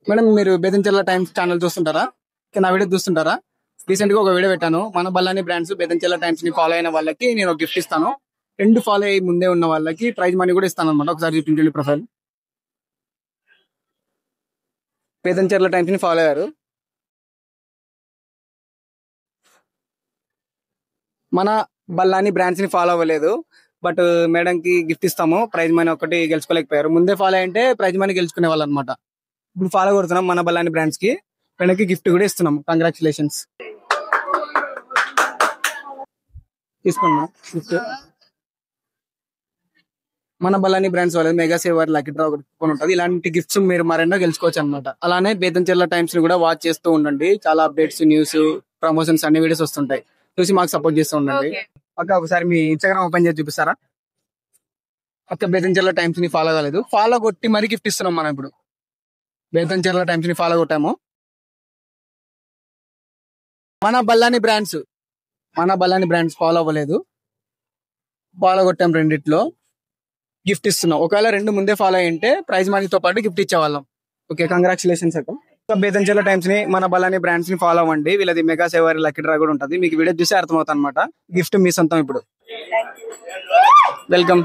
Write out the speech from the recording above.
Madam మీరు Betamcherla times channel చూస్తుంటారా? నా video చూస్తుంటారా? Recent గా ఒక వీడియో పెట్టాను. మన బల్లాని బ్రాండ్స్ బేతంచెర్ల టైమ్స్ ని ఫాలో అయిన వాళ్ళకి నేను ఒక గిఫ్ట్ ఇస్తాను. 2 ఫాలో అయ్యి ముందే ఉన్న వాళ్ళకి ప్రైజ్ మనీ కూడా ఇస్తాను అనమాట. ఒకసారి చూపించండి ప్రొఫైల్. బేతంచెర్ల టైమ్స్ ని ఫాలో అయ్యారు. మన బల్లాని బ్రాండ్స్ ని ఫాలో అవ్వలేదు. బట్ మేడం కి గిఫ్ట్ ఇస్తాము. ప్రైజ్ మనీ ఒకటి గెలుచుకోలేకపోయారు. ముందే ఫాలో అంటే ప్రైజ్ మనీ గెలుచుకునే వాళ్ళు అనమాట. ఇప్పుడు ఫాలో కొడుతున్నాం మన బల్లాని బ్రాండ్స్ కి. మేడంకి గిఫ్ట్ కూడా ఇస్తున్నాం. కంగ్రాచులేషన్స్. తీసుకున్నాం గిఫ్ట్. మన బల్లాని బ్రాండ్స్ వాళ్ళది మెగా సేవర్ లక్కీ డ్రా ఒకటి ఉంటుంది. ఇలాంటి గిఫ్ట్స్ మీరు మరెన్నో గెలుచుకోవచ్చు అనమాట. అలానే బేతంచెర్ల టైమ్స్ ని కూడా వాచ్ చేస్తూ ఉండండి. చాలా అప్డేట్స్, న్యూస్, ప్రమోషన్స్ అన్ని వీడియోస్ వస్తుంటాయి. చూసి మాకు సపోర్ట్ చేస్తూ ఉండండి. అక్క ఒకసారి మీ ఇన్స్టాగ్రామ్ ఓపెన్ చేసి చూపిస్తారా? అక్క బేతంచెర్ల టైమ్స్ ని ఫాలో కాలేదు. ఫాలో కొట్టి మరీ గిఫ్ట్ ఇస్తున్నాం మనం ఇప్పుడు. బేతంచెర్ల టైమ్స్ ని ఫాలో కొట్టాము. మన బల్లాని బ్రాండ్స్ ఫాలో అవ్వలేదు. ఫాలో కొట్టాం రెండిట్లో. గిఫ్ట్ ఇస్తున్నాం. ఒకవేళ 2 ముందే ఫాలో అయ్యింటే ప్రైజ్ మనీతో పాటు గిఫ్ట్ ఇచ్చేవాళ్ళం. ఓకే, కంగ్రాచులేషన్స్ అక్క. బేతంచెర్ల టైమ్స్ ని మన బల్లాని బ్రాండ్స్ ని ఫాలో అవ్వండి. వీళ్ళది మెగా సేవర్ లక్కీ డ్రా కూడా ఉంటుంది. మీకు వీడియో చూసి అర్థమవుతుంది అనమాట. గిఫ్ట్ మీ సొంతం ఇప్పుడు. వెల్కమ్.